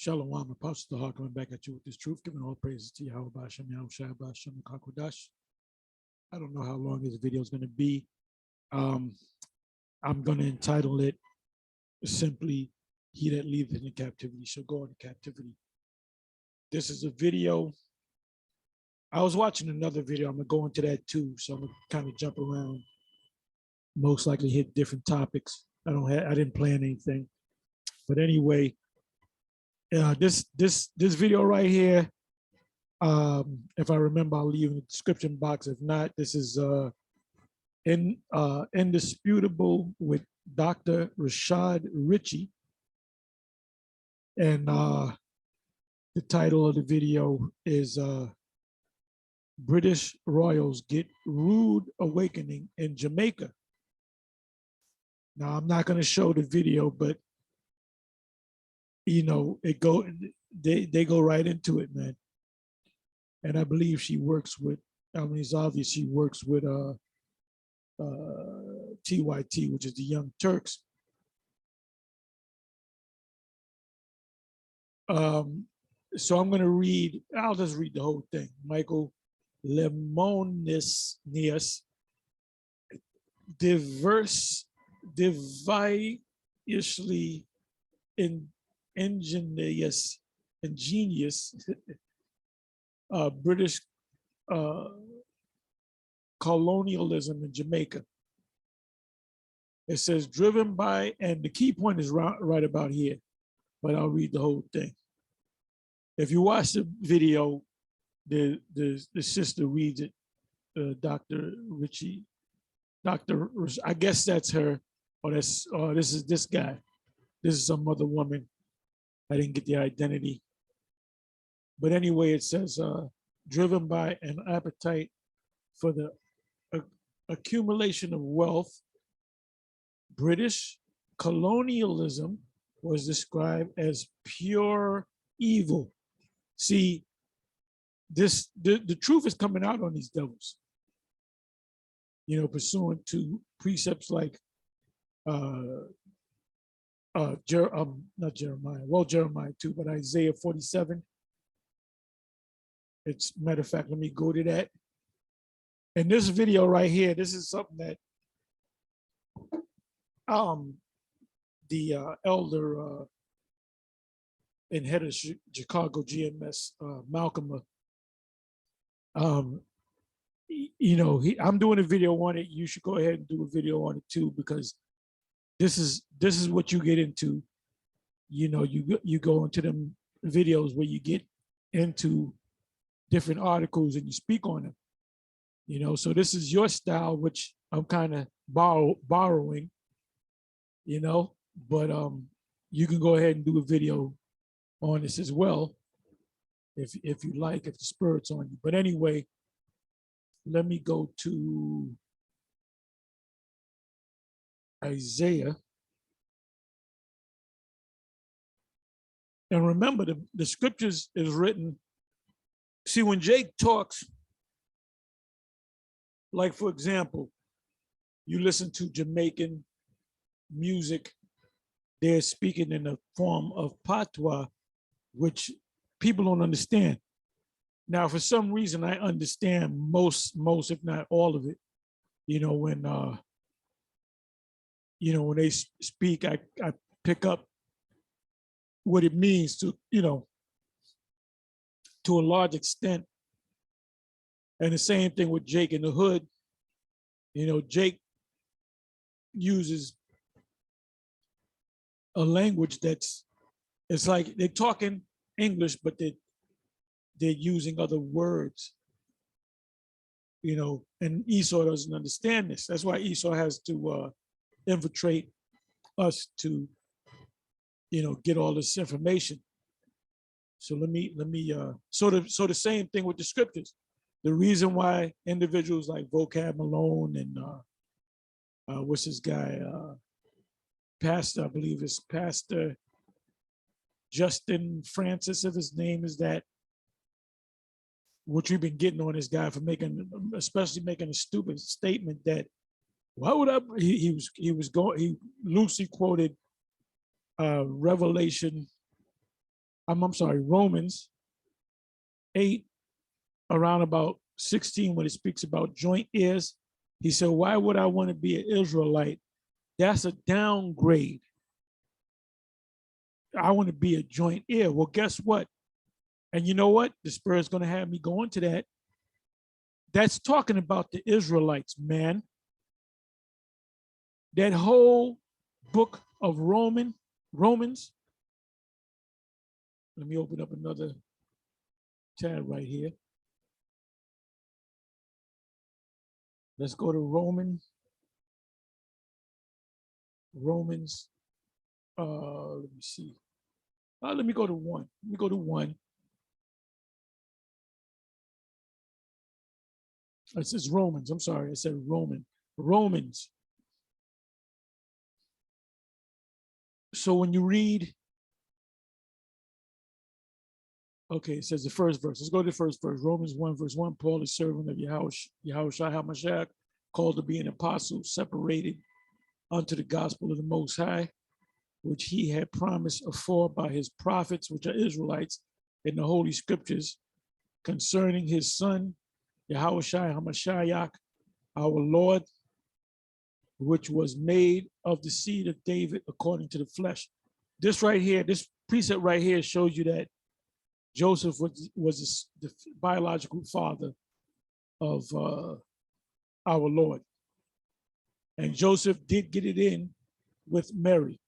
Shalom, Apostle Hawk coming back at you with this truth, giving all praises to Yahweh Bashem, Yahweh Shai Bashem, Kakodash. I don't know how long this video is going to be. I'm going to entitle it simply, He That Leadeth into Captivity Shall Go into Captivity. This is a video. I was watching another video. I'm going to go into that too. So I'm going to kind of jump around, most likely hit different topics. I didn't plan anything. But anyway, this video right here, if I remember, I'll leave in the description box. If not, this is Indisputable with Dr. Rashad Ritchie. And the title of the video is British Royals Get Rude Awakening in Jamaica. Now, I'm not going to show the video, but you know, they go right into it, man. And I believe she works with, I mean, it's obvious she works with TYT, which is the Young Turks. So I'm going to read, I'll just read the whole thing. Michael Lemonius deviously ingenious British colonialism in Jamaica. It says, driven by, and the key point is right about here, but I'll read the whole thing. If you watch the video, the sister reads it, Dr. Ritchie, I guess that's her, or this is this guy. This is some other woman. I didn't get the identity. But anyway, it says, driven by an appetite for the accumulation of wealth, British colonialism was described as pure evil. See, the truth is coming out on these devils. You know, pursuant to precepts like not Jeremiah, well, Jeremiah too, but Isaiah 47. It's, matter of fact, let me go to that. And this video right here, this is something that the elder and head of Chicago GMS, Malcolm, you know, I'm doing a video on it. You should go ahead and do a video on it too, because this is what you get into. You know, you go into them videos where you get into different articles and you speak on them. You know, so this is your style, which I'm kind of borrowing, you know, but you can go ahead and do a video on this as well, if you like, if the spirit's on you. But anyway, let me go to Isaiah. And remember, the scriptures is written. See, when Jake talks, like, for example, you listen to Jamaican music, they're speaking in the form of patois, which people don't understand. Now, for some reason, I understand most, if not all of it. You know, when they speak, I pick up what it means to, you know, to a large extent. And the same thing with Jake in the hood. You know, Jake uses a language it's like they're talking English, but they're using other words. You know, and Esau doesn't understand this. That's why Esau has to infiltrate us to, you know, get all this information. So let me so the same thing with the scriptures. The reason why individuals like Vocab Malone and what's this guy, Pastor, I believe it's Pastor Justin Francis, if his name is that, which we've been getting on this guy for especially making a stupid statement that, why would he loosely quoted Revelation I'm sorry, Romans 8, around about 16, when it speaks about joint heirs. He said, why would I want to be an Israelite? That's a downgrade. I want to be a joint heir. Well, guess what? And you know what? The Spirit is going to have me go into that. That's talking about the Israelites, man. That whole book of Romans. Let me open up another tab right here. Let's go to Romans. Let me see. Let me go to 1. Let me go to 1. It says Romans. I'm sorry. I said Roman. Romans. So when you read, okay, it says the first verse. Let's go to the first verse. Romans 1, verse 1. Paul is servant of Yahushua HaMashiach, called to be an apostle, separated unto the gospel of the Most High, which he had promised afore by his prophets, which are Israelites, in the Holy Scriptures, concerning his son, Yahushua HaMashiach, our Lord, which was made of the seed of David according to the flesh. This right here, this precept right here shows you that Joseph was the biological father of our Lord. And Joseph did get it in with Mary.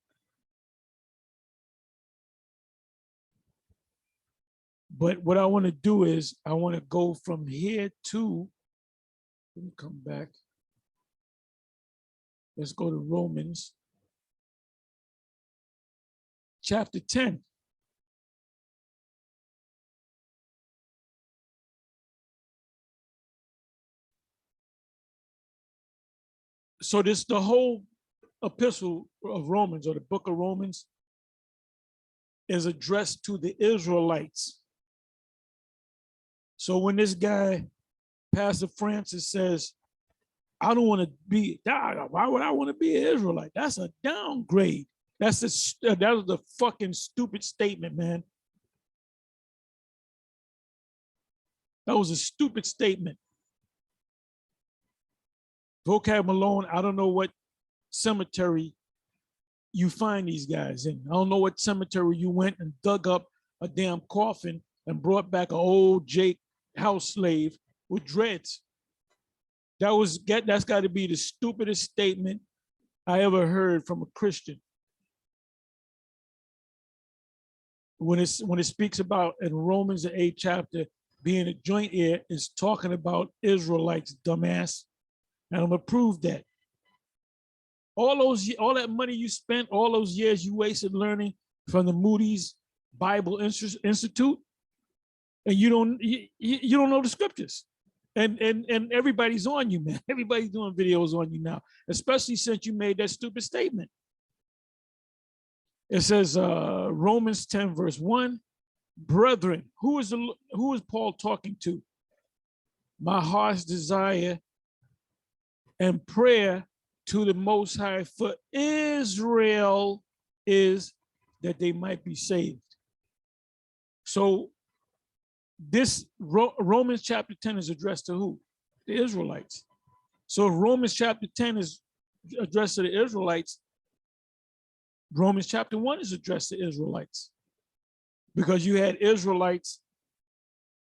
But what I want to do is I want to go from here to, let me come back. Let's go to Romans chapter 10. So this, the whole epistle of Romans, or the book of Romans, is addressed to the Israelites. So when this guy, Pastor Francis, says, I don't want to be, why would I want to be an Israelite? That's a downgrade. That was a fucking stupid statement, man. That was a stupid statement. Vocab Malone, I don't know what cemetery you find these guys in. I don't know what cemetery you went and dug up a damn coffin and brought back an old Jake house slave with dreads. That's got to be the stupidest statement I ever heard from a Christian. When it speaks about in Romans the 8th chapter being a joint heir, is talking about Israelites, dumbass. And I'm gonna prove that. All that money you spent, all those years you wasted learning from the Moody's Bible Institute, and you don't know the scriptures. And everybody's on you, man. Everybody's doing videos on you now, especially since you made that stupid statement. It says Romans 10, verse 1, brethren, who is Paul talking to? My heart's desire and prayer to the Most High for Israel is that they might be saved. So this Romans chapter 10 is addressed to who? The Israelites. So if Romans chapter 10 is addressed to the Israelites, Romans chapter 1 is addressed to Israelites, because you had Israelites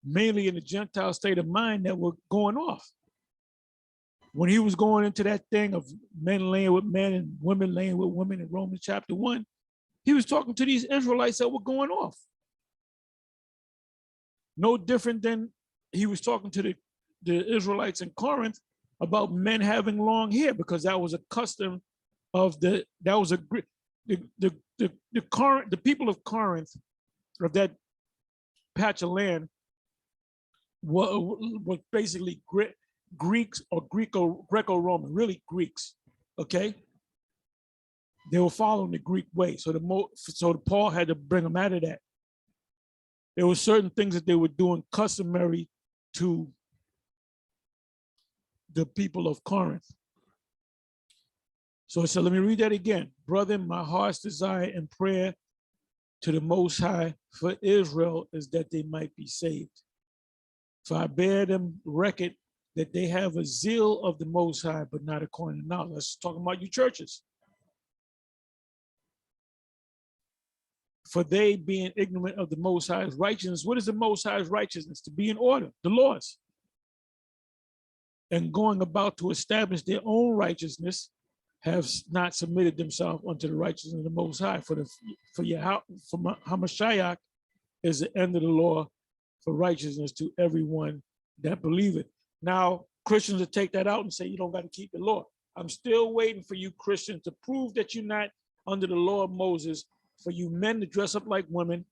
mainly in the Gentile state of mind that were going off. When he was going into that thing of men laying with men and women laying with women in Romans chapter 1, he was talking to these Israelites that were going off. No different than he was talking to the Israelites in Corinth about men having long hair, because that was a custom of the people of Corinth, of that patch of land, was basically Greeks or Greco-Roman, really Greeks, okay? They were following the Greek way. So Paul had to bring them out of that. There were certain things that they were doing customary to the people of Corinth. So let me read that again. Brother, my heart's desire and prayer to the Most High for Israel is that they might be saved. For I bear them record that they have a zeal of the Most High, but not according to knowledge. Let's talk about you churches. For they being ignorant of the Most High's righteousness. What is the Most High's righteousness? To be in order, the laws. And going about to establish their own righteousness, have not submitted themselves unto the righteousness of the Most High. For Hamashiach is the end of the law for righteousness to everyone that believeth. Now, Christians will take that out and say, you don't got to keep the law. I'm still waiting for you Christians to prove that you're not under the law of Moses, for you men to dress up like women,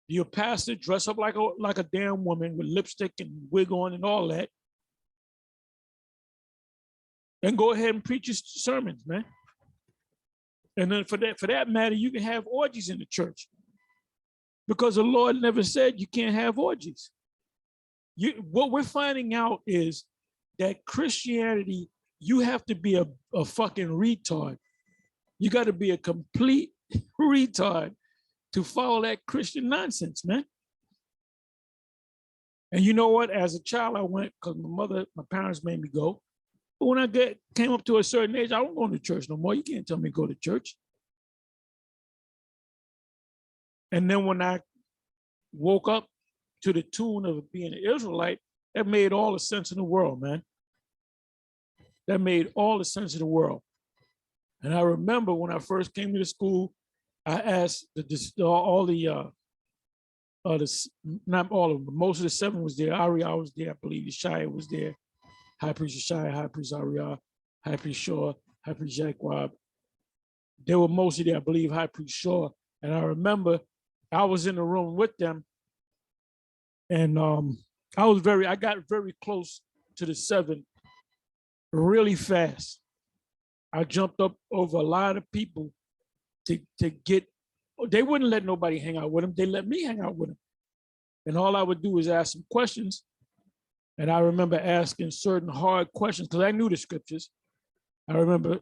your pastor dress up like a damn woman with lipstick and wig on and all that, and go ahead and preach your sermons, man. And then for that matter, you can have orgies in the church, because the Lord never said you can't have orgies. What we're finding out is that Christianity, you have to be a fucking retard. You got to be a complete retard to follow that Christian nonsense, man. And you know what? As a child, I went because my parents made me go. But when I came up to a certain age, I don't go to church no more. You can't tell me to go to church. And then when I woke up to the tune of being an Israelite, that made all the sense in the world, man. That made all the sense in the world. And I remember when I first came to the school, I asked not all of them, but most of the 7 was there. Ariah was there, I believe. Yeshaya was there. High Priest Yeshaya, High Priest Ariah, High Priest Shaw, High Priest Jaquab. They were mostly there, I believe, High Priest Shaw. And I remember I was in the room with them, and I got very close to the 7 really fast. I jumped up over a lot of people to get, they wouldn't let nobody hang out with them. They let me hang out with them. And all I would do is ask some questions. And I remember asking certain hard questions because I knew the scriptures. I remember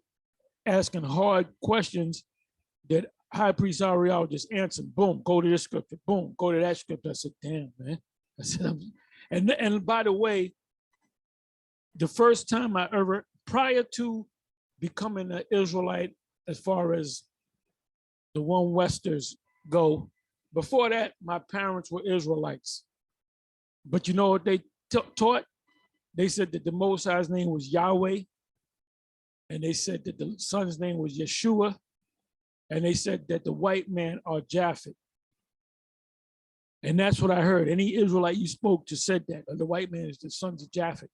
asking hard questions that High Priest Ariel just answered. Boom, go to this scripture. Boom, go to that scripture. I said, damn, man. I said, and by the way, the first time I ever, prior to becoming an Israelite, as far as the one Westers go, before that, my parents were Israelites. But you know what they taught? They said that the Most High's name was Yahweh, and they said that the son's name was Yeshua, and they said that the white man are Japhet. And that's what I heard. Any Israelite you spoke to said that, the white man is the sons of Japhet.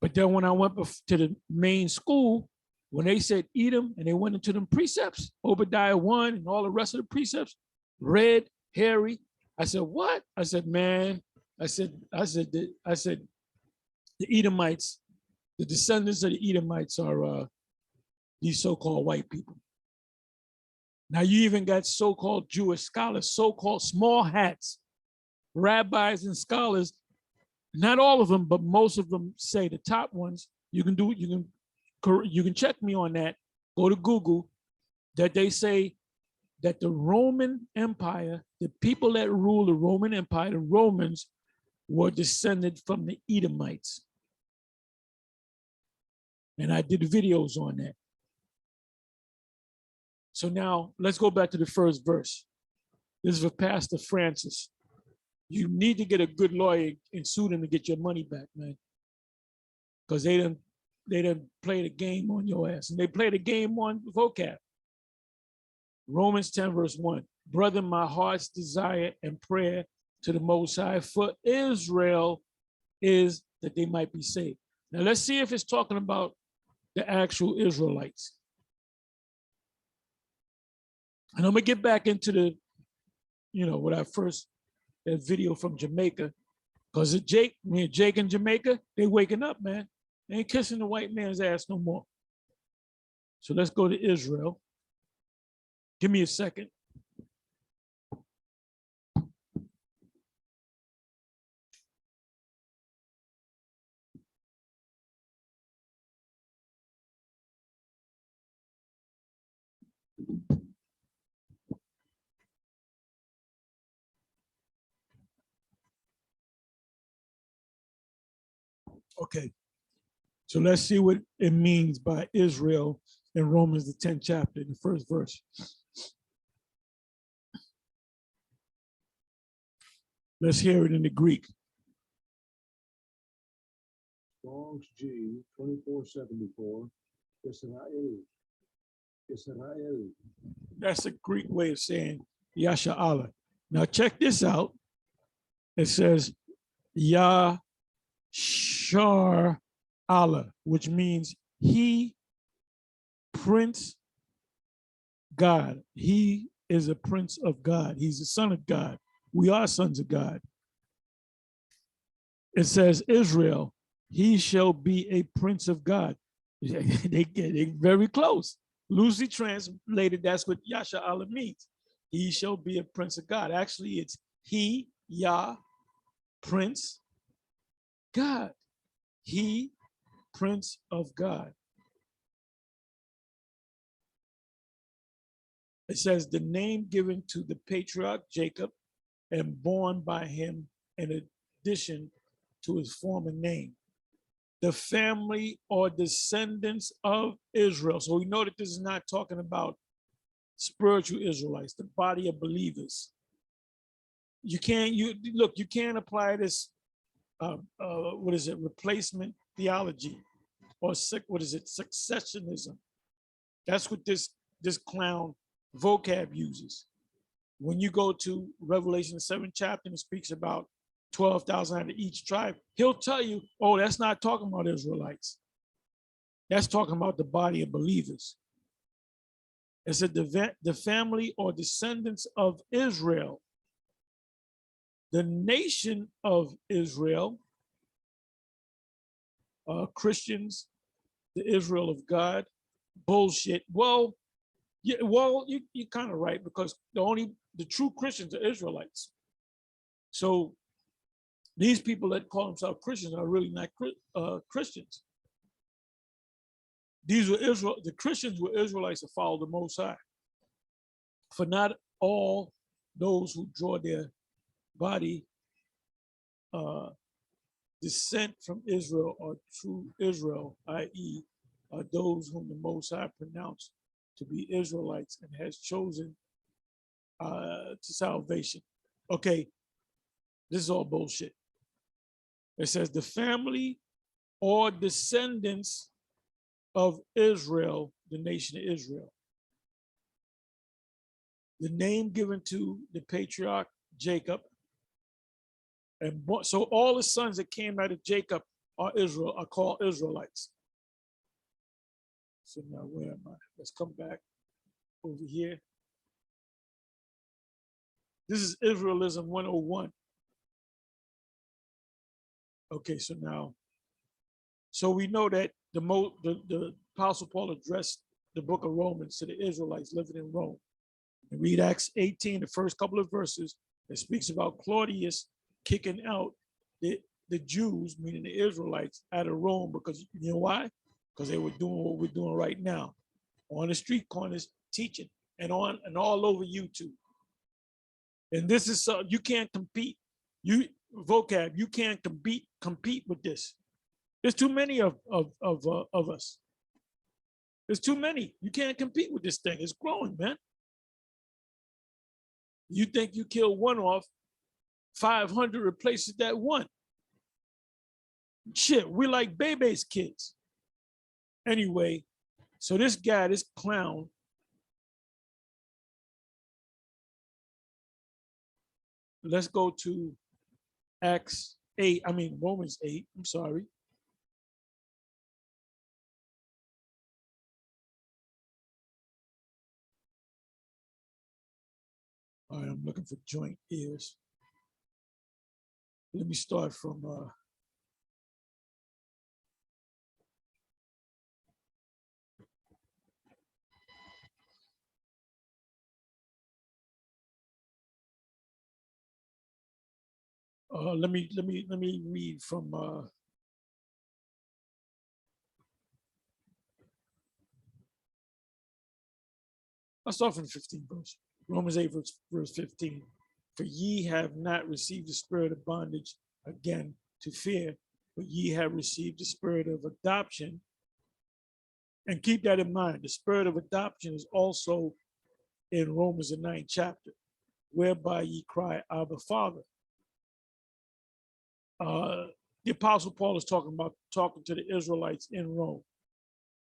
But then when I went to the main school, when they said Edom and they went into them precepts, Obadiah 1 and all the rest of the precepts, red, hairy, I said, what? I said, man, I said, the Edomites, the descendants of the Edomites are these so-called white people. Now you even got so-called Jewish scholars, so-called small hats, rabbis and scholars. Not all of them, but most of them say the top ones. You can check me on that. Go to Google. That they say that the Roman Empire, the people that ruled the Roman Empire, the Romans, were descended from the Edomites. And I did videos on that. So now let's go back to the first verse. This is for Pastor Francis. You need to get a good lawyer and sue them to get your money back, man. Because they didn't play the game on your ass. And they play the game on vocab. Romans 10 verse 1. Brother, my heart's desire and prayer to the Most High for Israel is that they might be saved. Now let's see if it's talking about the actual Israelites. And I'm gonna get back into the, when I first, that video from Jamaica, because Jake in Jamaica, they waking up, man. They ain't kissing the white man's ass no more. So let's go to Israel. Give me a second. Okay, so let's see what it means by Israel in Romans, the 10th chapter, the first verse. Let's hear it in the Greek. Strong's G 2474. Israel. Israel. That's a Greek way of saying Yasha Allah. Now check this out. It says Yashar Allah, which means he, Prince God. He is a prince of God. He's a son of God. We are sons of God. It says Israel, he shall be a prince of God. They get very close. Loosely translated, that's what Yasha Allah means. He shall be a prince of God. Actually, it's he, Yah, prince, God. He, prince of God. It says the name given to the patriarch Jacob and born by him in addition to his former name. The family or descendants of Israel. So we know that this is not talking about spiritual Israelites, the body of believers. You can't apply this replacement theology or successionism. That's what this clown vocab uses. When you go to Revelation 7th chapter and it speaks about 12,000 out of each tribe, he'll tell you, oh, that's not talking about Israelites. That's talking about the body of believers. It said the family or descendants of Israel, the nation of Israel, Christians, the Israel of God, bullshit. Well, yeah, well, you're kind of right, because the true Christians are Israelites. So these people that call themselves Christians are really not Christians. The Christians were Israelites that follow the Most High. For not all those who draw their body descent from Israel are true Israel, i.e., are those whom the Most High pronounced to be Israelites and has chosen to salvation. Okay, this is all bullshit. It says the family or descendants of Israel, the nation of Israel. The name given to the patriarch Jacob. And so all the sons that came out of Jacob are called Israelites. So now where am I? Let's come back over here. This is Israelism 101. Okay, so we know that the Apostle Paul addressed the book of Romans to the Israelites living in Rome. And read Acts 18, the first couple of verses, it speaks about Claudius kicking out the Jews, meaning the Israelites, out of Rome, because you know why? Because they were doing what we're doing right now, on the street corners teaching, and all over YouTube. And this is you can't compete. You can't compete with this. There's too many of us. There's too many. You can't compete with this thing. It's growing, man. You think you kill one off, 500 replaces that one. Shit, we're like Bebe's kids. Anyway, so this guy, this clown, let's go to Romans 8, I'm sorry. All right, I'm looking for joint ears. Let me start from let me read from I'll start from 15 verse. Romans 8 verse 15. For ye have not received the spirit of bondage again to fear, but ye have received the spirit of adoption. And keep that in mind. The spirit of adoption is also in Romans, the 9th chapter, whereby ye cry, Abba, Father. The Apostle Paul is talking to the Israelites in Rome.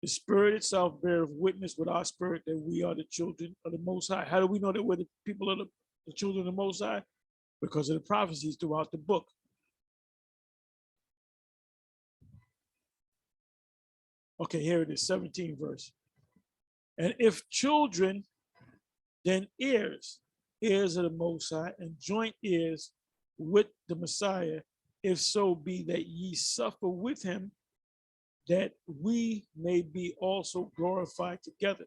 The Spirit itself beareth witness with our spirit that we are the children of the Most High. How do we know that we're the people of the children of the Most High? Because of the prophecies throughout the book. Okay, here it is, 17th verse. And if children, then heirs, heirs of the Most High, and joint heirs with the Messiah, if so be that ye suffer with him, that we may be also glorified together.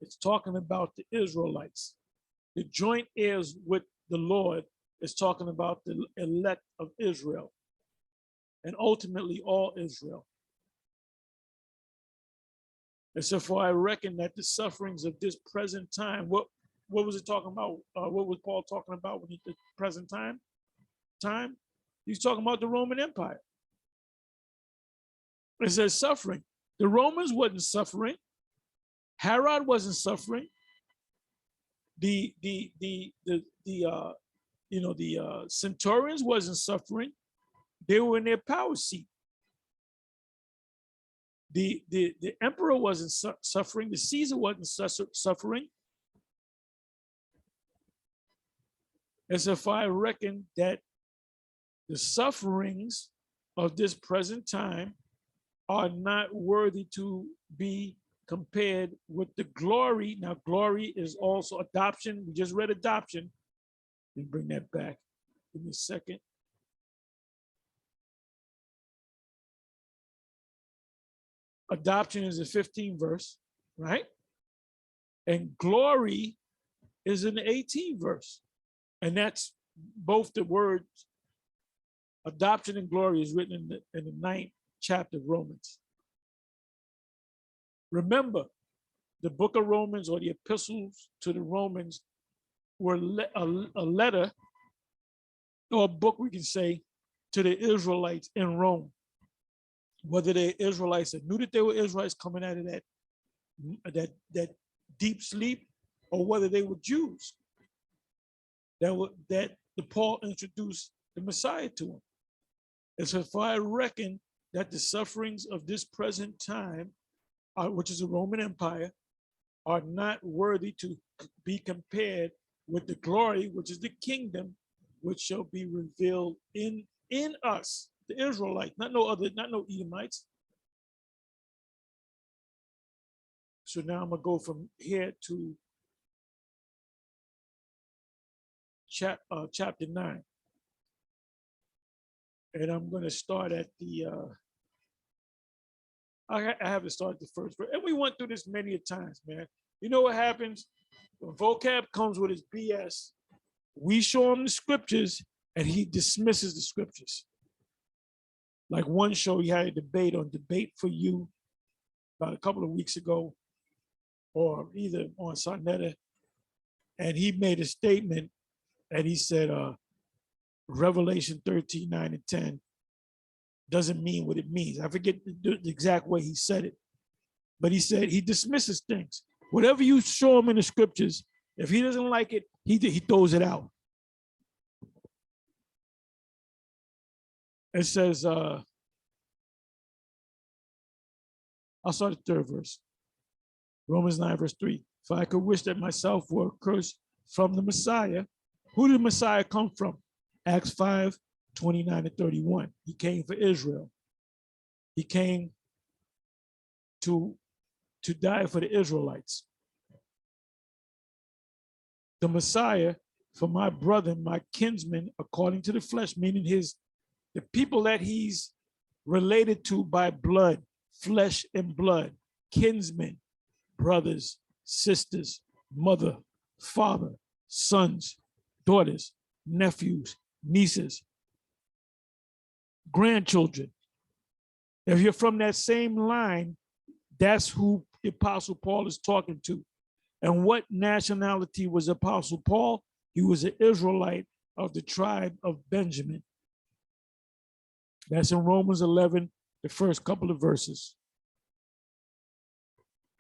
It's talking about the Israelites. The joint heirs with the Lord is talking about the elect of Israel and ultimately all Israel. And so for I reckon that the sufferings of this present time, what was it talking about? What was Paul talking about when he did present time? He's talking about the Roman Empire. It says suffering. The Romans wasn't suffering. Herod wasn't suffering. The centurions wasn't suffering. They were in their power seat. The emperor wasn't suffering. The Caesar wasn't suffering. As if I reckon that the sufferings of this present time are not worthy to be compared with the glory. Now, glory is also adoption. We just read adoption. Let me bring that back. Give me a second. Adoption is the 15th verse, right? And glory is in the 18th verse. And that's both the words adoption and glory is written in the 9th chapter of Romans. Remember, the book of Romans or the epistles to the Romans were a letter or a book, we can say, to the Israelites in Rome. Whether they're Israelites that knew that they were Israelites coming out of that deep sleep, or whether they were Jews that Paul introduced the Messiah to them. And so if I reckon that the sufferings of this present time, which is the Roman Empire, are not worthy to be compared with the glory, which is the kingdom, which shall be revealed in us, the Israelites, not no Edomites. So now I'm gonna go from here to chapter 9. And I'm gonna start at the, I have to start the first verse. And we went through this many times, man. You know what happens? When vocab comes with his BS, we show him the scriptures and he dismisses the scriptures. Like one show, he had a debate on Debate for You about a couple of weeks ago, or either on Sonetta, and he made a statement and he said, Revelation 13, 9 and 10 doesn't mean what it means. I forget the exact way he said it, but he said he dismisses things. Whatever you show him in the scriptures, if he doesn't like it, he throws it out. It says, I'll start the 3rd verse. Romans 9, verse 3. For I could wish that myself were cursed from the Messiah. Who did Messiah come from? Acts 5, 29 and 31. He came for Israel. He came to die for the Israelites. The Messiah, for my brother, my kinsman, according to the flesh, meaning the people that he's related to by blood, flesh and blood, kinsmen, brothers, sisters, mother, father, sons, daughters, nephews, nieces, grandchildren. If you're from that same line, that's who the Apostle Paul is talking to. And what nationality was Apostle Paul? He was an Israelite of the tribe of Benjamin. That's in Romans 11, the first couple of verses.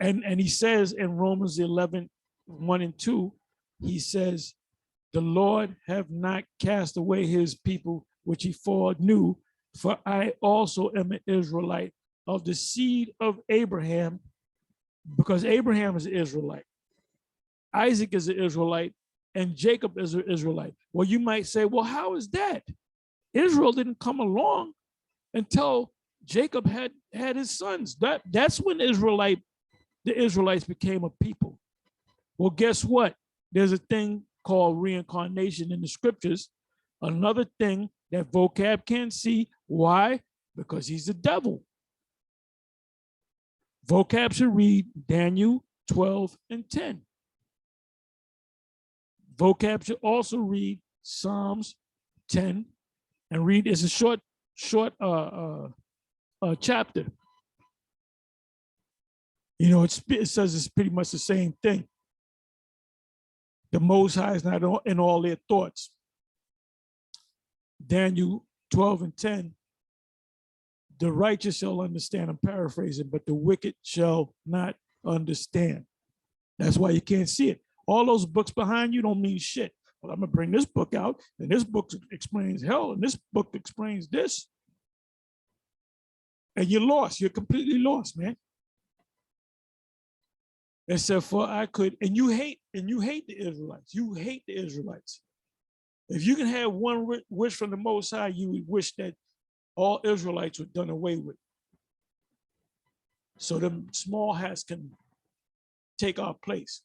And he says in Romans 11, 1 and 2, he says, the Lord have not cast away his people, which he foreknew, for I also am an Israelite of the seed of Abraham, because Abraham is an Israelite, Isaac is an Israelite, and Jacob is an Israelite. Well, you might say, well, how is that? Israel didn't come along until Jacob had his sons. That's when the Israelites became a people. Well, guess what? There's a thing called reincarnation in the scriptures. Another thing that vocab can't see. Why? Because he's the devil. Vocab should read Daniel 12 and 10. Vocab should also read Psalms 10 and read. It's a short chapter. You know, it says it's pretty much the same thing. The Most High is not in all their thoughts. Daniel 12 and 10, the righteous shall understand, I'm paraphrasing, but the wicked shall not understand. That's why you can't see it. All those books behind you don't mean shit. Well, I'm gonna bring this book out, and this book explains hell, and this book explains this. And you're lost. You're completely lost, man. Except for I could, and you hate the Israelites. You hate the Israelites. If you can have one wish from the Most High, you would wish that all Israelites were done away with, so the small hats can take our place.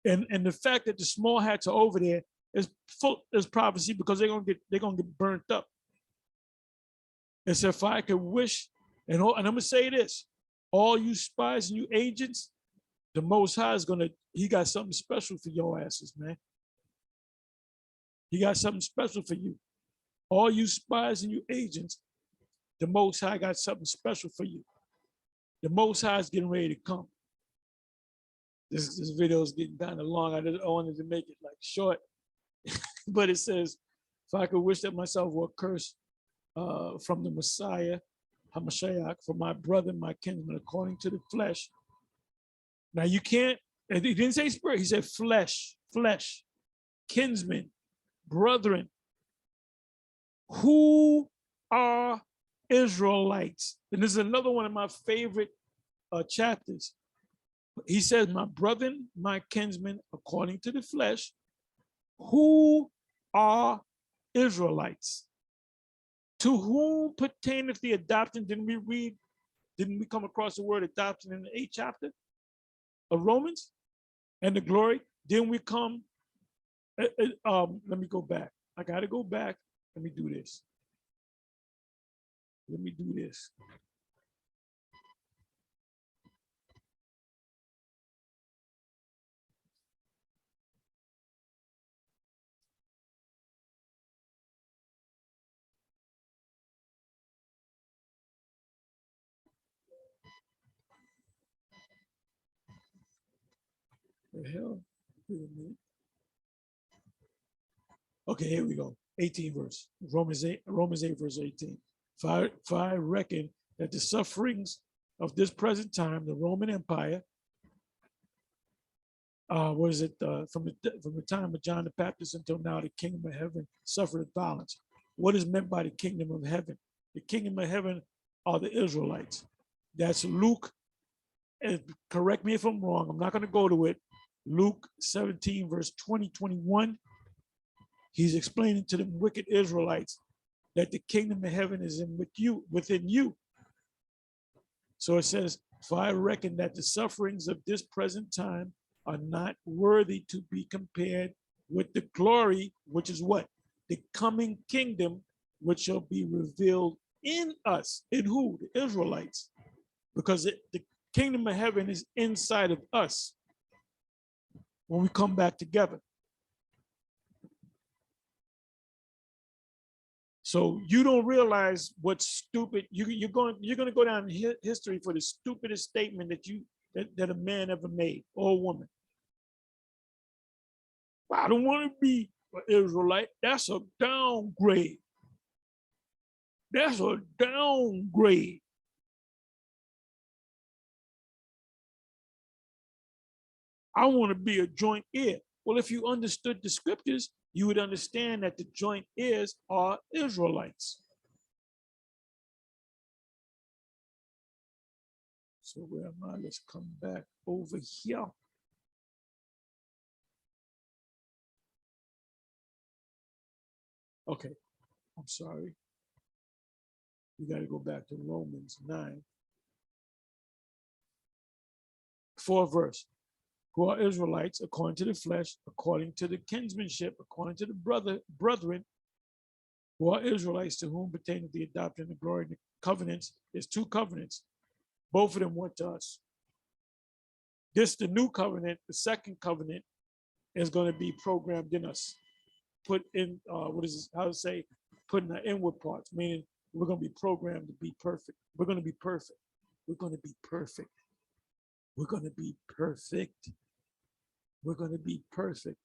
And the fact that the small hats are over there is prophecy, because they're gonna get burnt up. And so if I could wish, and I'm gonna say this, all you spies and you agents, the Most High is he got something special for your asses, man. He got something special for you. All you spies and you agents, the Most High got something special for you. The Most High is getting ready to come. This video is getting kind of long. I wanted to make it like short, but it says, if I could wish that myself were cursed from the Messiah, Hamashiach, for my brother, my kinsman, according to the flesh. Now you can't, he didn't say spirit, he said flesh, kinsmen, brethren, who are Israelites. And this is another one of my favorite chapters. He says, my brethren, my kinsmen, according to the flesh, who are Israelites. To whom pertaineth the adoption? Didn't we come across the word adoption in the 8th chapter of Romans? And the glory? Then we come, let me go back. I gotta go back. Let me do this. The hell? Okay, here we go. 18 verse. Romans 8 verse 18. For I reckon that the sufferings of this present time, the Roman Empire, from the time of John the Baptist until now, the kingdom of heaven suffered violence. What is meant by the kingdom of heaven? The kingdom of heaven are the Israelites. That's Luke, and correct me if I'm wrong, I'm not going to go to it. Luke 17, verse 20, 21. He's explaining to the wicked Israelites that the kingdom of heaven is within you. So it says, for I reckon that the sufferings of this present time are not worthy to be compared with the glory, which is what? The coming kingdom, which shall be revealed in us. In who? The Israelites. Because the kingdom of heaven is inside of us when we come back together. So you don't realize what's stupid. You're going to go down in history for the stupidest statement that a man ever made, or a woman. I don't want to be an Israelite. That's a downgrade. That's a downgrade. I want to be a joint heir. Well, if you understood the scriptures, you would understand that the joint heirs are Israelites. So where am I? Let's come back over here. Okay, I'm sorry. We got to go back to Romans 9. 4th verse. Who are Israelites according to the flesh, according to the kinsmanship, according to the brethren, who are Israelites, to whom pertain the adoption, the glory, and the covenants. There's 2 covenants. Both of them went to us. This, the new covenant, the second covenant, is going to be programmed in us. Put in, what is this, how to say, put in the inward parts, meaning we're going to be programmed to be perfect. We're going to be perfect. We're going to be perfect. We're going to be perfect. We're going to be perfect.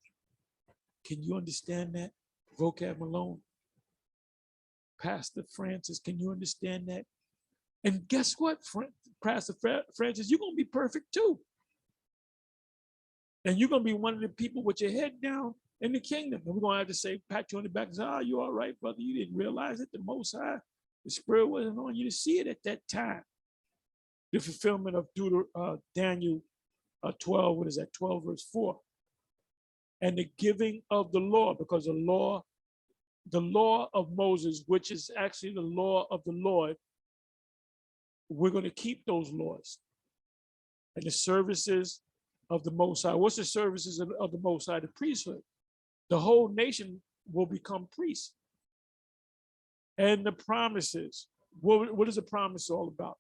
Can you understand that? Vocab Malone. Pastor Francis, can you understand that? And guess what, Pastor Francis, you're going to be perfect too. And you're going to be one of the people with your head down in the kingdom. And we're going to have to say, pat you on the back and say, oh, you all right, brother. You didn't realize it. The Most High, the Spirit wasn't on you to see it at that time. The fulfillment of Daniel 12, what is that, 12 verse 4. And the giving of the law, because the law of Moses, which is actually the law of the Lord, we're going to keep those laws. And the services of the Most High. What's the services of the Most High? The priesthood. The whole nation will become priests. And the promises. What is the promise all about?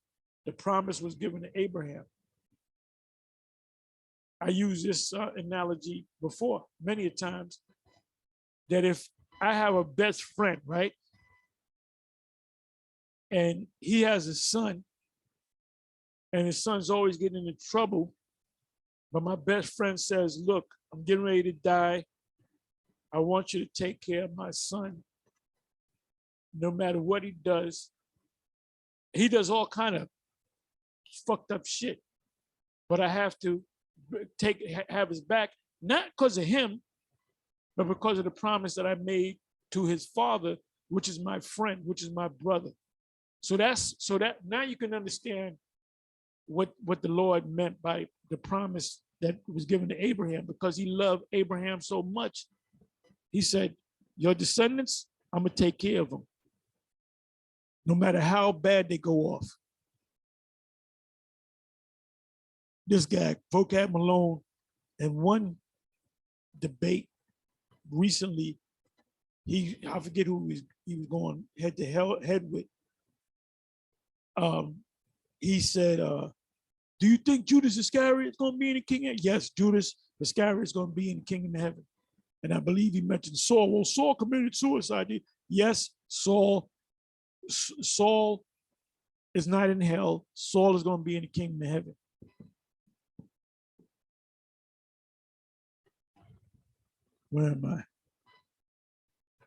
The promise was given to Abraham. I used this analogy before many times, that if I have a best friend, right? And he has a son, and his son's always getting into trouble, but my best friend says, look, I'm getting ready to die. I want you to take care of my son. No matter what he does all kind of fucked up shit, but I have to have his back, not because of him, but because of the promise that I made to his father, which is my friend, which is my brother. So that now you can understand what the Lord meant by the promise that was given to Abraham, because he loved Abraham so much. He said, your descendants, I'm going to take care of them, no matter how bad they go off. This guy, Vocab Malone, in one debate recently, I forget who he was going head to head with. He said, do you think Judas Iscariot is going to be in the kingdom? Yes, Judas Iscariot is going to be in the kingdom of heaven. And I believe he mentioned Saul. Well, Saul committed suicide. Yes, Saul is not in hell. Saul is going to be in the kingdom of heaven. Where am I?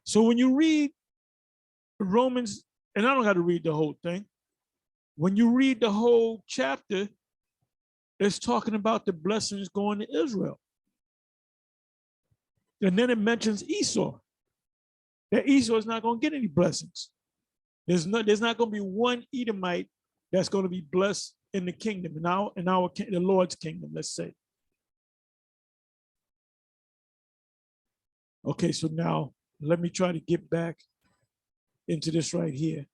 So when you read Romans, and I don't have to read the whole thing. When you read the whole chapter, it's talking about the blessings going to Israel. And then it mentions Esau. That Esau is not going to get any blessings. There's not going to be one Edomite that's going to be blessed in the kingdom, in the Lord's kingdom, let's say. Okay, so now let me try to get back into this right here.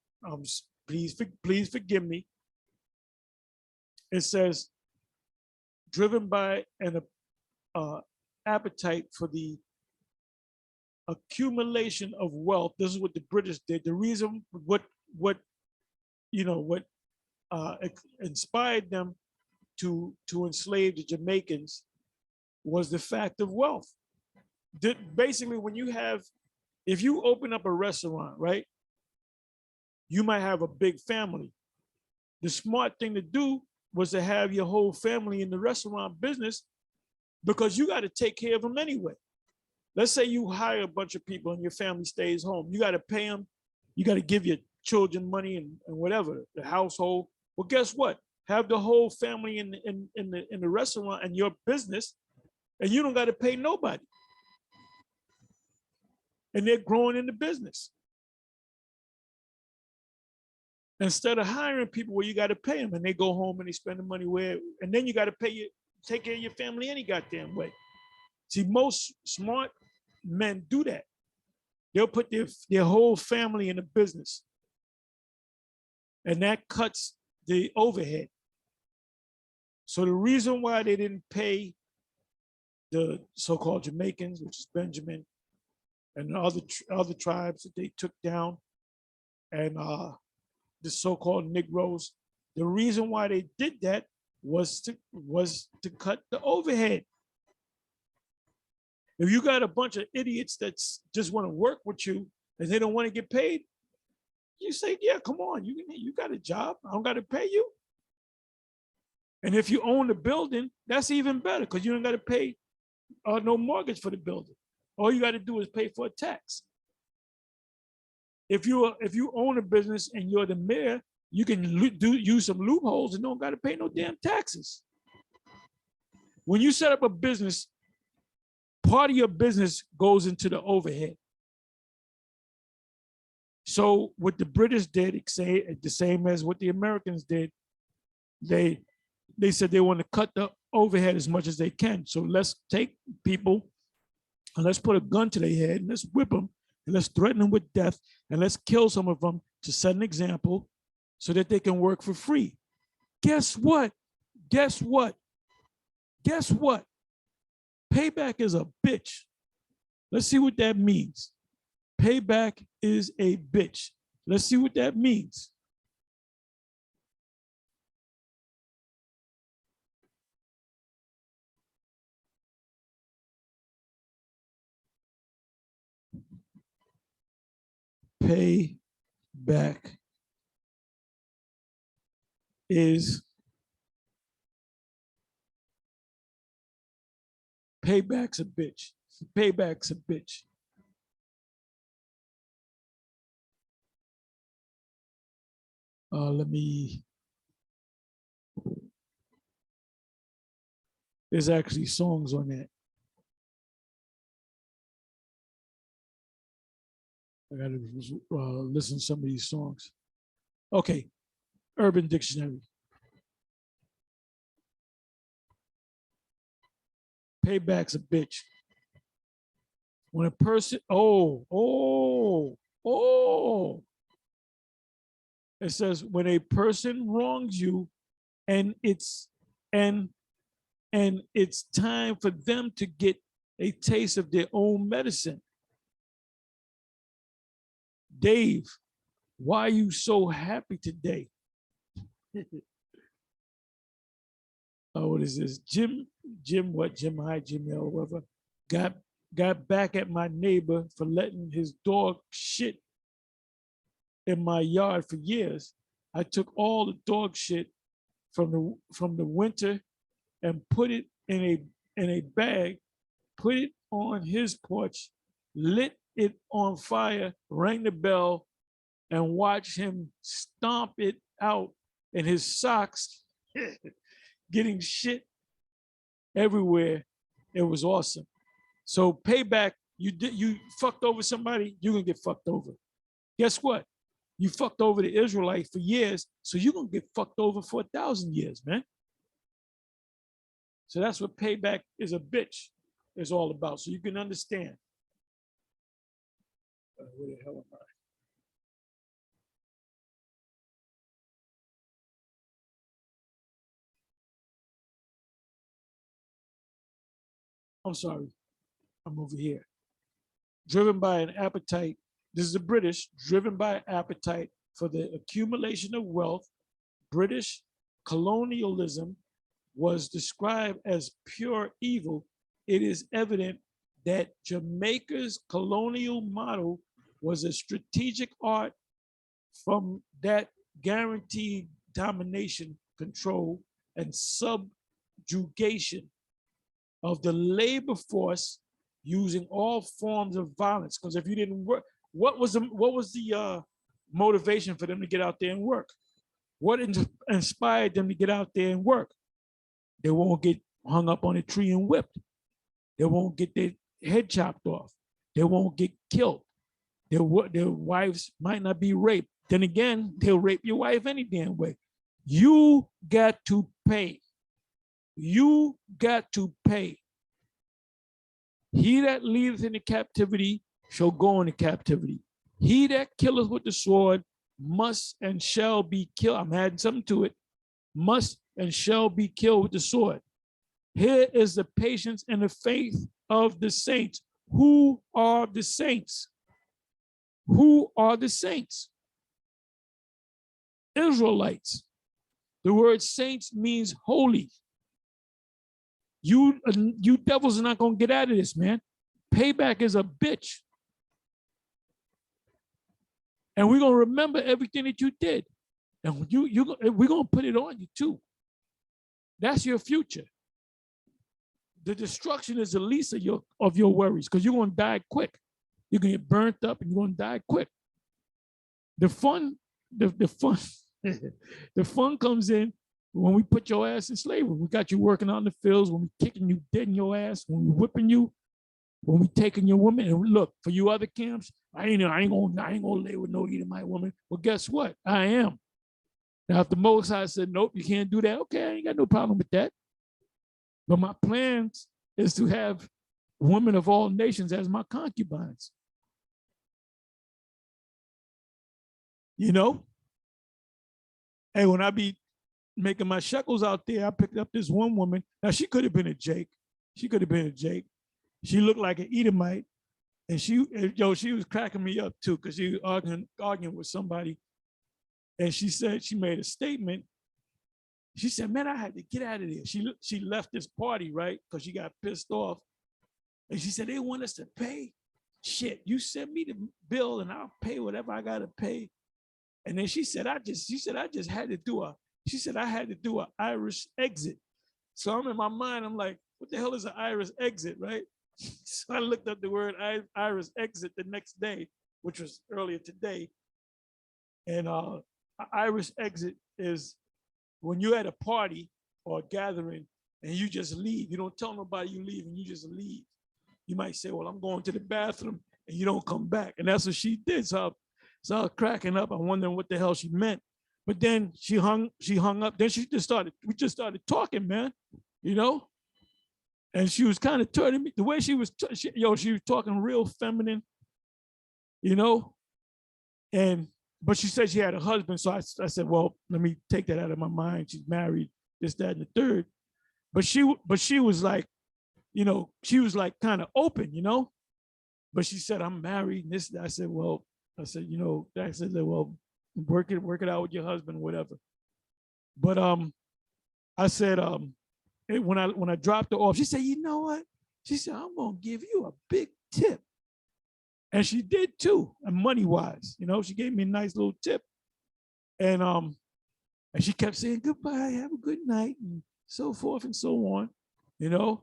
Please forgive me. It says, driven by an appetite for the accumulation of wealth. This is what the British did. The reason what inspired them to enslave the Jamaicans was the fact of wealth. Basically, if you open up a restaurant, right, you might have a big family. The smart thing to do was to have your whole family in the restaurant business, because you got to take care of them anyway. Let's say you hire a bunch of people and your family stays home. You got to pay them. You got to give your children money and whatever, the household. Well, guess what? Have the whole family in the restaurant and your business, and you don't got to pay nobody. And they're growing in the business. Instead of hiring people where you got to pay them, and they go home and they spend the money where, and then you got to pay you, take care of your family any goddamn way. See, most smart men do that. They'll put their whole family in a business, and that cuts the overhead. So the reason why they didn't pay the so-called Jamaicans, which is Benjamin, and other tribes that they took down, and the so-called Negroes, the reason why they did that was to cut the overhead. If you got a bunch of idiots that just want to work with you and they don't want to get paid, you say, yeah, come on, you got a job, I don't got to pay you. And if you own the building, that's even better, because you don't got to pay no mortgage for the building. All you got to do is pay for a tax. If you own a business and you're the mayor, you can use some loopholes and don't got to pay no damn taxes. When you set up a business, part of your business goes into the overhead. So what the British did, the same as what the Americans did, they said they want to cut the overhead as much as they can. So let's take people and let's put a gun to their head and let's whip them and let's threaten them with death and let's kill some of them to set an example so that they can work for free. Guess what? Guess what? Guess what? Payback is a bitch. Let's see what that means. Payback is a bitch. Let's see what that means. Payback is payback's a bitch. Payback's a bitch. There's actually songs on that. I gotta listen to some of these songs. Okay, Urban Dictionary. Payback's a bitch. When a person, it says when a person wrongs you and it's time for them to get a taste of their own medicine. Dave, why are you so happy today? What is this? Jim High, Jim L, whatever, got back at my neighbor for letting his dog shit in my yard for years. I took all the dog shit from the winter and put it in a bag, put it on his porch, lit it on fire, rang the bell, and watched him stomp it out in his socks, getting shit everywhere. It was awesome. So payback, you fucked over somebody, you're gonna get fucked over. Guess what? You fucked over the Israelites for years, so you're gonna get fucked over for 1,000 years, man. So that's what payback is a bitch is all about. So you can understand. Where the hell am I? I'm sorry. I'm over here. Driven by an appetite. This is the British, driven by an appetite for the accumulation of wealth. British colonialism was described as pure evil. It is evident that Jamaica's colonial model was a strategic art from that guaranteed domination, control, and subjugation of the labor force using all forms of violence. Because if you didn't work, what was the motivation for them to get out there and work? What inspired them to get out there and work? They won't get hung up on a tree and whipped. They won't get their head chopped off. They won't get killed. Their wives might not be raped. Then again, they'll rape your wife any damn way. You got to pay. You got to pay. He that leadeth into captivity shall go into captivity. He that killeth with the sword must and shall be killed. I'm adding something to it. Must and shall be killed with the sword. Here is the patience and the faith of the saints. Who are the saints? Who are the saints? Israelites. The word saints means holy. You devils are not going to get out of this, man. Payback is a bitch. And we're going to remember everything that you did. And we're going to put it on you too. That's your future. The destruction is the least of your worries, because you're going to die quick. You're going to get burnt up and you're going to die quick. The fun comes in when we put your ass in slavery. We got you working out in the fields, when we kicking you dead in your ass, when we whipping you, when we taking your woman. And look, for you other camps, I ain't gonna lay with no Edomite woman. Well, guess what? I am. Now, if the Most High said, nope, you can't do that, okay, I ain't got no problem with that. But my plans is to have women of all nations as my concubines. You know? Hey, when I be making my shekels out there, I picked up this one woman. Now, she could have been a Jake. She could have been a Jake. She looked like an Edomite. And she was cracking me up too, because she was arguing with somebody. And she said, she made a statement. She said, man, I had to get out of there. She left this party, right? Because she got pissed off. And she said, they want us to pay. Shit, you send me the bill and I'll pay whatever I gotta pay. And then she said, I just had to do I had to do an Irish exit. So I'm in my mind, I'm like, what the hell is an Irish exit, right? So I looked up the word Irish exit the next day, which was earlier today. And Irish exit is when you're at a party or a gathering and you just leave. You don't tell nobody you leave and you just leave. You might say, well, I'm going to the bathroom, and you don't come back. And that's what she did. So I was cracking up. I'm wondering what the hell she meant. But then she hung up. Then we just started talking, man, you know? And she was kind of turning me, the way she was talking real feminine, you know? But she said she had a husband. So I said, well, let me take that out of my mind. She's married, this, that, and the third. But she was like, you know, she was like kind of open, you know? But she said, I'm married. And this, I said, well, work it out with your husband, whatever. But I said, when I dropped her off, she said, you know what? She said, I'm gonna give you a big tip. And she did too, and money-wise, you know, she gave me a nice little tip. And she kept saying, goodbye, have a good night, and so forth and so on, you know.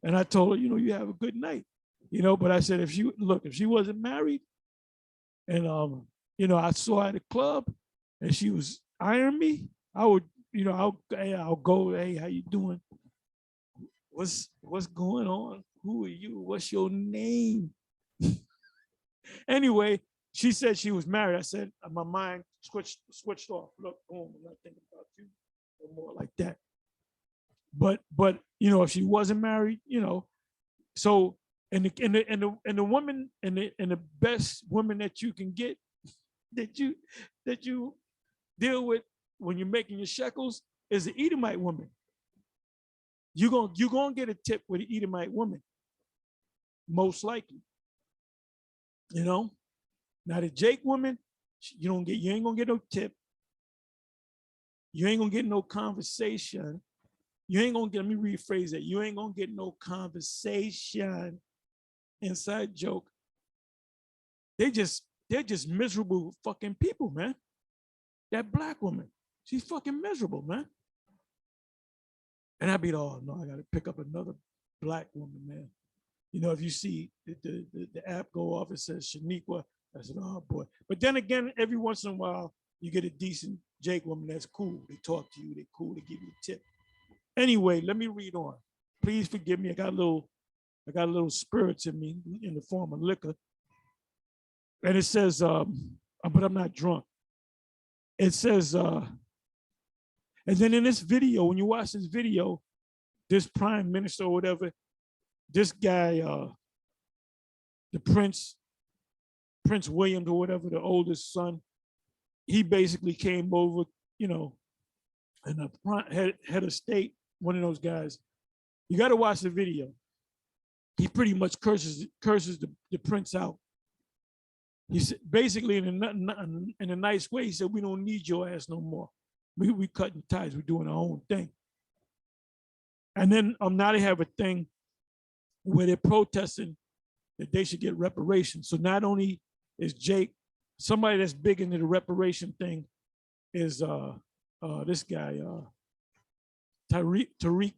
And I told her, you know, you have a good night, you know. But I said, if she wasn't married, and you know, I saw her at a club and she was eyeing me, I would, you know, I'll go, hey, how you doing? What's going on? Who are you? What's your name? Anyway, she said she was married. I said, my mind switched off. Look, boom, I'm not thinking about you no more like that. But you know, if she wasn't married, you know, so and the woman and the best woman that you can get, that you deal with when you're making your shekels, is the Edomite woman. You're gonna get a tip with the Edomite woman, most likely. You know, now the Jake woman, you ain't gonna get no tip. You ain't gonna get no conversation. You ain't gonna get, let me rephrase that. You ain't gonna get no conversation. Inside joke. They're just miserable fucking people, man. That black woman, she's fucking miserable, man. And I'd be, oh no, I gotta pick up another black woman, man. You know, if you see the app go off, it says Shaniqua, I said, oh boy. But then again, every once in a while, you get a decent Jake woman that's cool. They talk to you, they're cool, they give you a tip. Anyway, let me read on. Please forgive me. I got a little spirits in me in the form of liquor. And it says, but I'm not drunk. It says, and then in this video, when you watch this video, this prime minister or whatever, this guy, the Prince William or whatever, the oldest son, he basically came over, you know, and the head of state, one of those guys. You got to watch the video. He pretty much curses the prince out. He said, basically in a nice way, he said, we don't need your ass no more. We cutting ties. We're doing our own thing. And then now they have a thing where they're protesting that they should get reparations. So not only is Jake, somebody that's big into the reparation thing is this guy, Tariq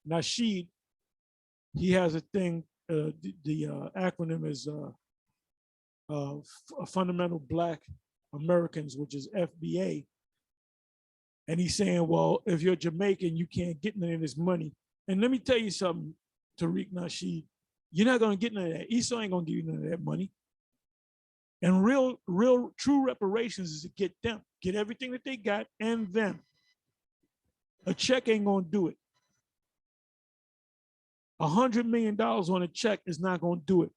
Nasheed. He has a thing, the acronym is Fundamental Black Americans, which is FBA. And he's saying, well, if you're Jamaican, you can't get none of this money. And let me tell you something, Tariq Nasheed, you're not going to get none of that. Esau ain't going to give you none of that money. And real, true reparations is to get them, get everything that they got and them. A check ain't going to do it. $100 million on a check is not going to do it.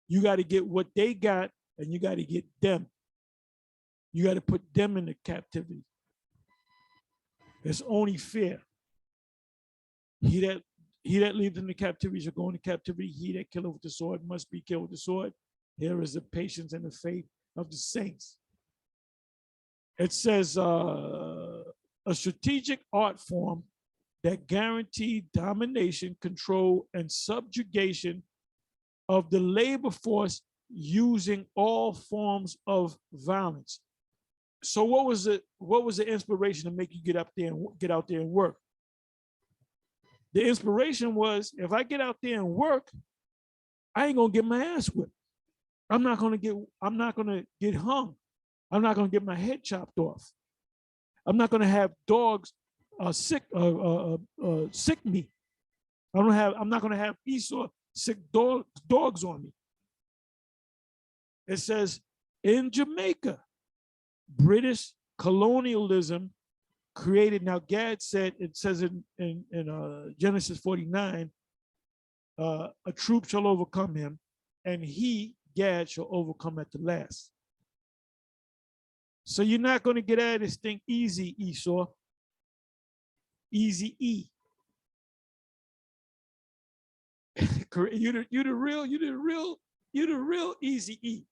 You got to get what they got and you got to get them. You got to put them into captivity. It's only fair. He that leads into captivity shall go into captivity. He that killeth with the sword must be killed with the sword. Here is the patience and the faith of the saints. It says a strategic art form that guaranteed domination, control, and subjugation of the labor force using all forms of violence. So what was the inspiration to make you get out there and work? The inspiration was, if I get out there and work, I ain't gonna get my ass whipped. I'm not gonna get hung. I'm not gonna get my head chopped off. I'm not gonna have dogs sick me. I'm not gonna have Esau sick dogs on me. It says in Jamaica, British colonialism created. Now Gad said, it says in Genesis 49, a troop shall overcome him, and he, Gad, shall overcome at the last. So you're not going to get out of this thing easy, Esau. Easy E. You're the real easy E.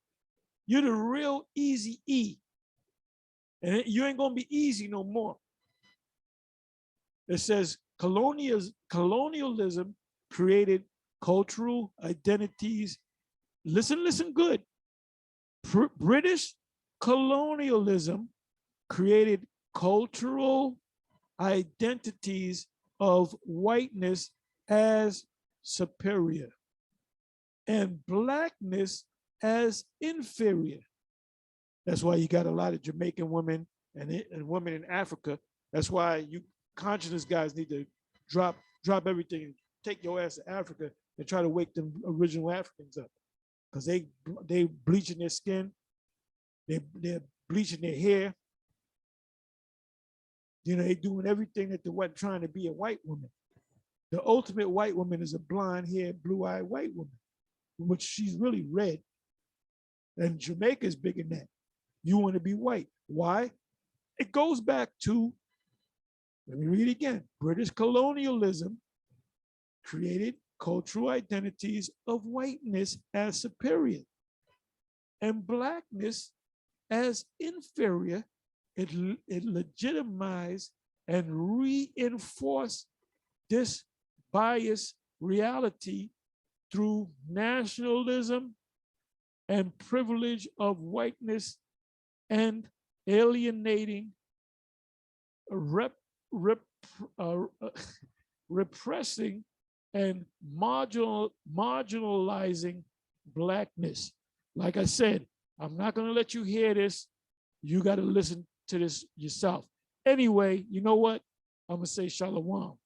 You're the real easy E. And you ain't gonna be easy no more. It says colonialism created cultural identities. Listen good. British colonialism created cultural identities of whiteness as superior and blackness as inferior. That's why you got a lot of Jamaican women and women in Africa. That's why you conscious guys need to drop everything and take your ass to Africa and try to wake them original Africans up, because they bleaching their skin, they're bleaching their hair. You know, they doing everything that the white, trying to be a white woman. The ultimate white woman is a blonde-haired, blue-eyed white woman, which she's really red. And Jamaica is bigger than that. You want to be white. Why? It goes back to, let me read again. British colonialism created cultural identities of whiteness as superior and blackness as inferior. It legitimized and reinforced this biased reality through nationalism and privilege of whiteness and alienating, repressing, and marginalizing blackness. Like I said, I'm not going to let you hear this. You got to listen to this yourself. Anyway, you know what? I'm going to say shalom.